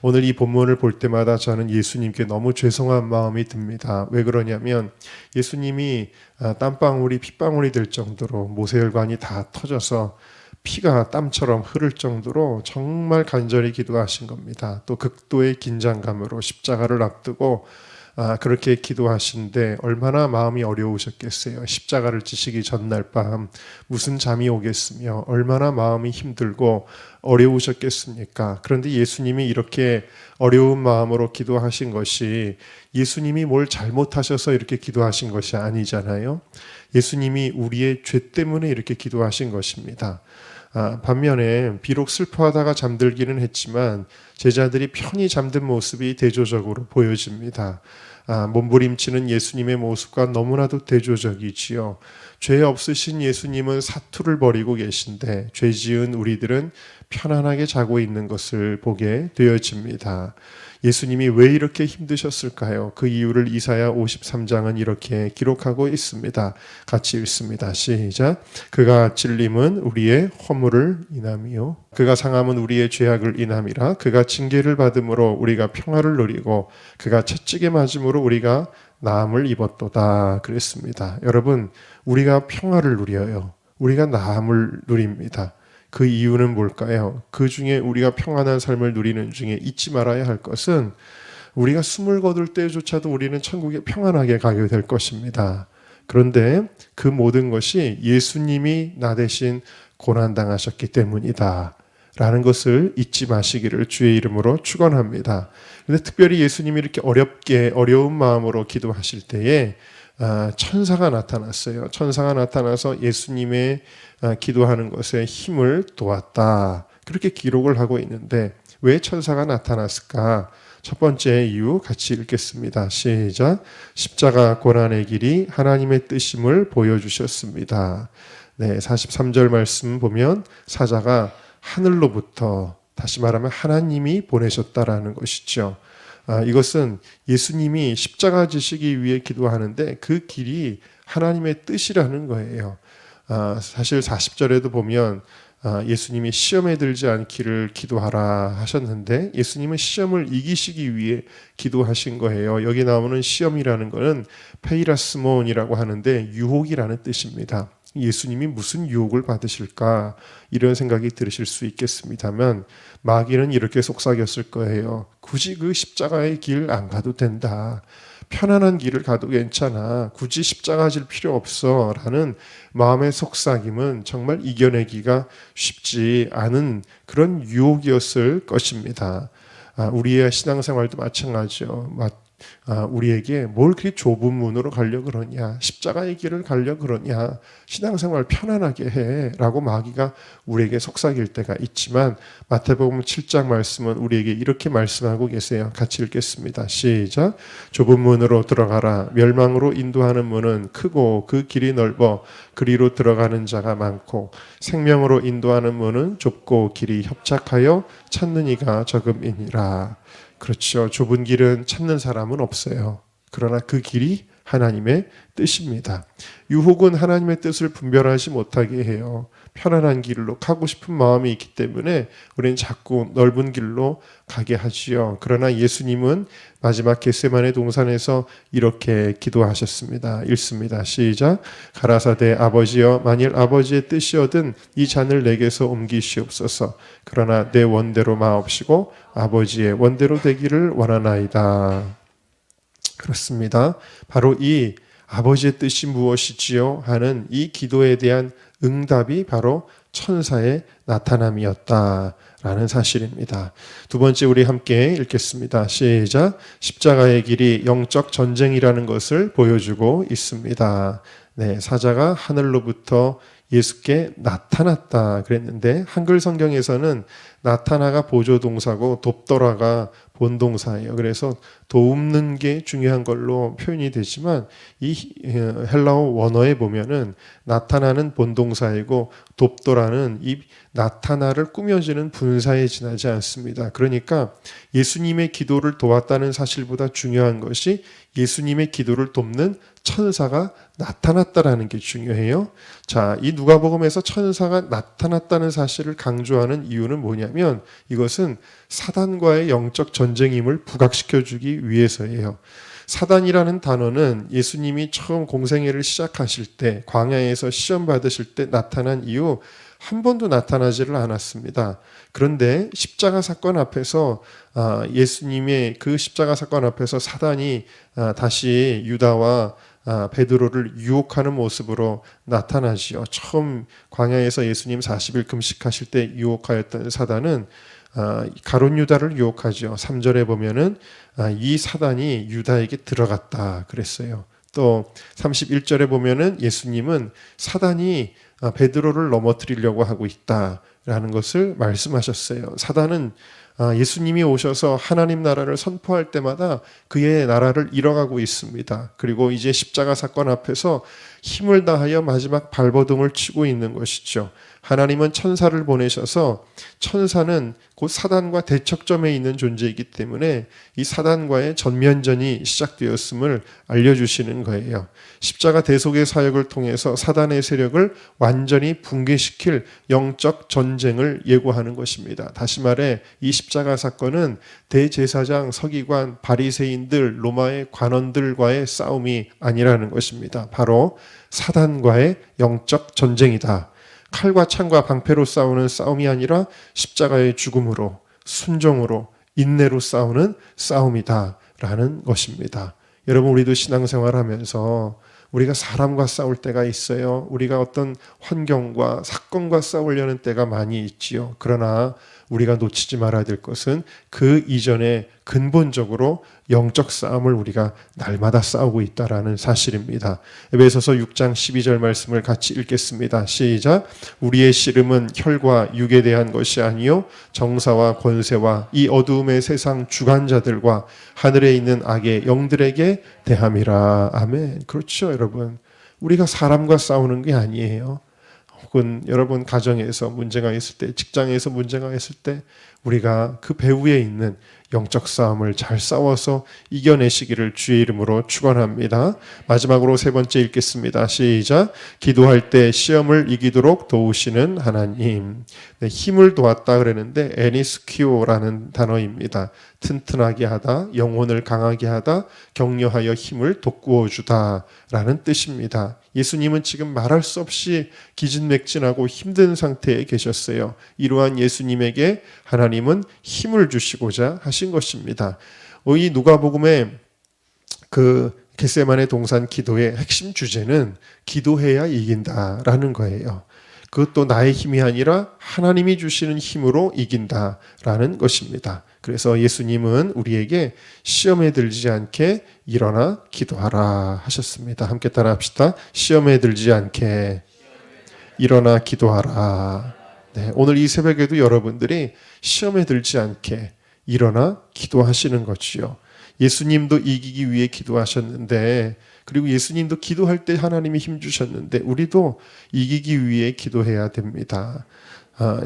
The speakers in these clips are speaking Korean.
오늘 이 본문을 볼 때마다 저는 예수님께 너무 죄송한 마음이 듭니다. 왜 그러냐면 예수님이 땀방울이 핏방울이 될 정도로 모세혈관이 다 터져서 피가 땀처럼 흐를 정도로 정말 간절히 기도하신 겁니다. 또 극도의 긴장감으로 십자가를 앞두고 그렇게 기도하신데 얼마나 마음이 어려우셨겠어요. 십자가를 지시기 전날 밤 무슨 잠이 오겠으며 얼마나 마음이 힘들고 어려우셨겠습니까? 그런데 예수님이 이렇게 어려운 마음으로 기도하신 것이 예수님이 뭘 잘못하셔서 이렇게 기도하신 것이 아니잖아요. 예수님이 우리의 죄 때문에 이렇게 기도하신 것입니다. 반면에 비록 슬퍼하다가 잠들기는 했지만 제자들이 편히 잠든 모습이 대조적으로 보여집니다. 몸부림치는 예수님의 모습과 너무나도 대조적이지요. 죄 없으신 예수님은 사투를 벌이고 계신데 죄 지은 우리들은 편안하게 자고 있는 것을 보게 되어집니다. 예수님이 왜 이렇게 힘드셨을까요? 그 이유를 이사야 53장은 이렇게 기록하고 있습니다. 같이 읽습니다. 시작. 그가 찔림은 우리의 허물을 인함이요 그가 상함은 우리의 죄악을 인함이라. 그가 징계를 받음으로 우리가 평화를 누리고 그가 채찍에 맞음으로 우리가 나음을 입었도다 그랬습니다. 여러분, 우리가 평화를 누려요. 우리가 나음을 누립니다. 그 이유는 뭘까요? 그 중에 우리가 평안한 삶을 누리는 중에 잊지 말아야 할 것은 우리가 숨을 거둘 때조차도 우리는 천국에 평안하게 가게 될 것입니다. 그런데 그 모든 것이 예수님이 나 대신 고난당하셨기 때문이다 라는 것을 잊지 마시기를 주의 이름으로 축원합니다. 그런데 특별히 예수님이 이렇게 어려운 마음으로 기도하실 때에 천사가 나타났어요. 천사가 나타나서 예수님의 기도하는 것에 힘을 도왔다. 그렇게 기록을 하고 있는데 왜 천사가 나타났을까? 첫 번째 이유 같이 읽겠습니다. 시작. 십자가 고난의 길이 하나님의 뜻임을 보여주셨습니다. 네, 43절 말씀 보면 사자가 하늘로부터, 다시 말하면 하나님이 보내셨다라는 것이죠. 이것은 예수님이 십자가 지시기 위해 기도하는데 그 길이 하나님의 뜻이라는 거예요. 사실 40절에도 보면 예수님이 시험에 들지 않기를 기도하라 하셨는데 예수님은 시험을 이기시기 위해 기도하신 거예요. 여기 나오는 시험이라는 것은 페이라스몬이라고 하는데 유혹이라는 뜻입니다. 예수님이 무슨 유혹을 받으실까 이런 생각이 들으실 수 있겠습니다만 마귀는 이렇게 속삭였을 거예요. 굳이 그 십자가의 길 안 가도 된다. 편안한 길을 가도 괜찮아. 굳이 십자가 질 필요 없어 라는 마음의 속삭임은 정말 이겨내기가 쉽지 않은 그런 유혹이었을 것입니다. 우리의 신앙생활도 마찬가지죠. 우리에게 뭘 그렇게 좁은 문으로 가려고 그러냐, 십자가의 길을 가려고 그러냐, 신앙생활 편안하게 해 라고 마귀가 우리에게 속삭일 때가 있지만 마태복음 7장 말씀은 우리에게 이렇게 말씀하고 계세요. 같이 읽겠습니다. 시작. 좁은 문으로 들어가라. 멸망으로 인도하는 문은 크고 그 길이 넓어 그리로 들어가는 자가 많고 생명으로 인도하는 문은 좁고 길이 협착하여 찾는 이가 적음이니라. 그렇죠. 좁은 길은 찾는 사람은 없어요. 그러나 그 길이 하나님의 뜻입니다. 유혹은 하나님의 뜻을 분별하지 못하게 해요. 편안한 길로 가고 싶은 마음이 있기 때문에 우리는 자꾸 넓은 길로 가게 하지요. 그러나 예수님은 마지막 겟세마네 동산에서 이렇게 기도하셨습니다. 읽습니다. 시작. 가라사대 아버지여 만일 아버지의 뜻이어든 이 잔을 내게서 옮기시옵소서. 그러나 내 원대로 마옵시고 아버지의 원대로 되기를 원하나이다. 그렇습니다. 바로 이 아버지의 뜻이 무엇이지요? 하는 이 기도에 대한 응답이 바로 천사의 나타남이었다라는 사실입니다. 두 번째 우리 함께 읽겠습니다. 시작. 십자가의 길이 영적 전쟁이라는 것을 보여주고 있습니다. 네, 사자가 하늘로부터 예수께 나타났다 그랬는데 한글 성경에서는 나타나가 보조동사고 돕더라가 본동사예요. 그래서 돕는 게 중요한 걸로 표현이 되지만 이 헬라어 원어에 보면은 나타나는 본동사이고 돕더라는 이 나타나를 꾸며지는 분사에 지나지 않습니다. 그러니까 예수님의 기도를 도왔다는 사실보다 중요한 것이 예수님의 기도를 돕는 천사가 나타났다라는 게 중요해요. 자, 이 누가복음에서 천사가 나타났다는 사실을 강조하는 이유는 뭐냐면 왜냐하면 이것은 사단과의 영적 전쟁임을 부각시켜주기 위해서예요. 사단이라는 단어는 예수님이 처음 공생애를 시작하실 때 광야에서 시험 받으실 때 나타난 이후 한 번도 나타나지를 않았습니다. 그런데 십자가 사건 앞에서 예수님의 그 십자가 사건 앞에서 사단이 다시 유다와 베드로를 유혹하는 모습으로 나타나지요. 처음 광야에서 예수님 40일 금식하실 때 유혹하였던 사단은 가룟 유다를 유혹하죠. 3절에 보면은 이 사단이 유다에게 들어갔다 그랬어요. 또 31절에 보면은 예수님은 사단이 베드로를 넘어뜨리려고 하고 있다라는 것을 말씀하셨어요. 사단은 예수님이 오셔서 하나님 나라를 선포할 때마다 그의 나라를 잃어가고 있습니다. 그리고 이제 십자가 사건 앞에서 힘을 다하여 마지막 발버둥을 치고 있는 것이죠. 하나님은 천사를 보내셔서 천사는 곧 사단과 대척점에 있는 존재이기 때문에 이 사단과의 전면전이 시작되었음을 알려주시는 거예요. 십자가 대속의 사역을 통해서 사단의 세력을 완전히 붕괴시킬 영적 전쟁을 예고하는 것입니다. 다시 말해 이 십자가 사건은 대제사장, 서기관, 바리새인들, 로마의 관원들과의 싸움이 아니라는 것입니다. 바로 사단과의 영적 전쟁이다. 칼과 창과 방패로 싸우는 싸움이 아니라 십자가의 죽음으로, 순종으로, 인내로 싸우는 싸움이다라는 것입니다. 여러분, 우리도 신앙생활하면서 우리가 사람과 싸울 때가 있어요. 우리가 어떤 환경과 사건과 싸우려는 때가 많이 있지요. 그러나 우리가 놓치지 말아야 될 것은 그 이전에 근본적으로 영적 싸움을 우리가 날마다 싸우고 있다라는 사실입니다. 에베소서 6장 12절 말씀을 같이 읽겠습니다. 시작. 우리의 씨름은 혈과 육에 대한 것이 아니요 정사와 권세와 이 어두움의 세상 주관자들과 하늘에 있는 악의 영들에게 대함이라. 아멘. 그렇죠, 여러분. 우리가 사람과 싸우는 게 아니에요. 혹은 여러분 가정에서 문제가 있을 때, 직장에서 문제가 있을 때 우리가 그 배후에 있는 영적 싸움을 잘 싸워서 이겨내시기를 주의 이름으로 축원합니다. 마지막으로 세 번째 읽겠습니다. 시작. 기도할 때 시험을 이기도록 도우시는 하나님. 네, 힘을 도왔다 그랬는데 에니스키오라는 단어입니다. 튼튼하게 하다, 영혼을 강하게 하다, 격려하여 힘을 돋구어 주다라는 뜻입니다. 예수님은 지금 말할 수 없이 기진맥진하고 힘든 상태에 계셨어요. 이러한 예수님에게 하나님은 힘을 주시고자 하신 것입니다. 이 누가복음의 그 겟세마네 동산 기도의 핵심 주제는 기도해야 이긴다라는 거예요. 그것도 나의 힘이 아니라 하나님이 주시는 힘으로 이긴다라는 것입니다. 그래서 예수님은 우리에게 시험에 들지 않게 일어나 기도하라 하셨습니다. 함께 따라합시다. 시험에 들지 않게 일어나 기도하라. 네, 오늘 이 새벽에도 여러분들이 시험에 들지 않게 일어나 기도하시는 것이요. 예수님도 이기기 위해 기도하셨는데, 그리고 예수님도 기도할 때 하나님이 힘 주셨는데 우리도 이기기 위해 기도해야 됩니다.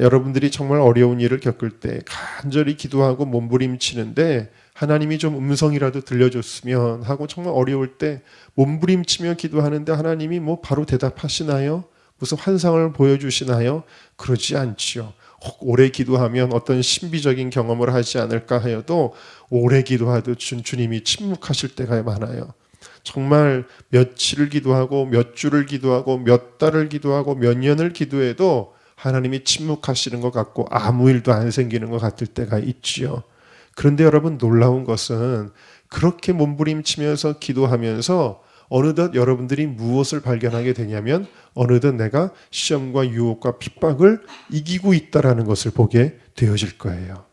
여러분들이 정말 어려운 일을 겪을 때 간절히 기도하고 몸부림치는데 하나님이 좀 음성이라도 들려줬으면 하고 정말 어려울 때 몸부림치며 기도하는데 하나님이 뭐 바로 대답하시나요? 무슨 환상을 보여주시나요? 그러지 않지요. 혹 오래 기도하면 어떤 신비적인 경험을 하지 않을까 하여도 오래 기도하도 주님이 침묵하실 때가 많아요. 정말 며칠을 기도하고 몇 주를 기도하고 몇 달을 기도하고 몇 년을 기도해도 하나님이 침묵하시는 것 같고 아무 일도 안 생기는 것 같을 때가 있지요. 그런데 여러분, 놀라운 것은 그렇게 몸부림치면서 기도하면서 어느덧 여러분들이 무엇을 발견하게 되냐면 어느덧 내가 시험과 유혹과 핍박을 이기고 있다는 것을 보게 되어질 거예요.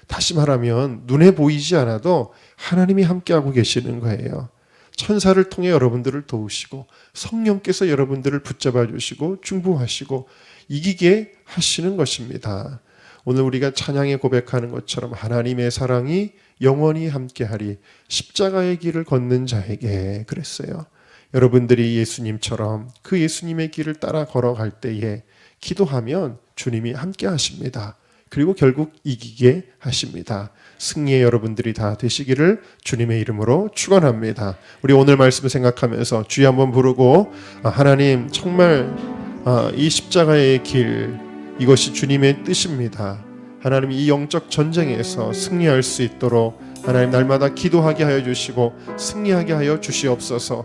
다시 말하면 눈에 보이지 않아도 하나님이 함께하고 계시는 거예요. 천사를 통해 여러분들을 도우시고 성령께서 여러분들을 붙잡아 주시고 중보하시고 이기게 하시는 것입니다. 오늘 우리가 찬양에 고백하는 것처럼 하나님의 사랑이 영원히 함께하리 십자가의 길을 걷는 자에게 그랬어요. 여러분들이 예수님처럼 그 예수님의 길을 따라 걸어갈 때에 기도하면 주님이 함께 하십니다. 그리고 결국 이기게 하십니다. 승리의 여러분들이 다 되시기를 주님의 이름으로 축원합니다. 우리 오늘 말씀 생각하면서 주여 한번 부르고 하나님 정말 이 십자가의 길 이것이 주님의 뜻입니다. 하나님 이 영적 전쟁에서 승리할 수 있도록 하나님 날마다 기도하게 하여 주시고 승리하게 하여 주시옵소서.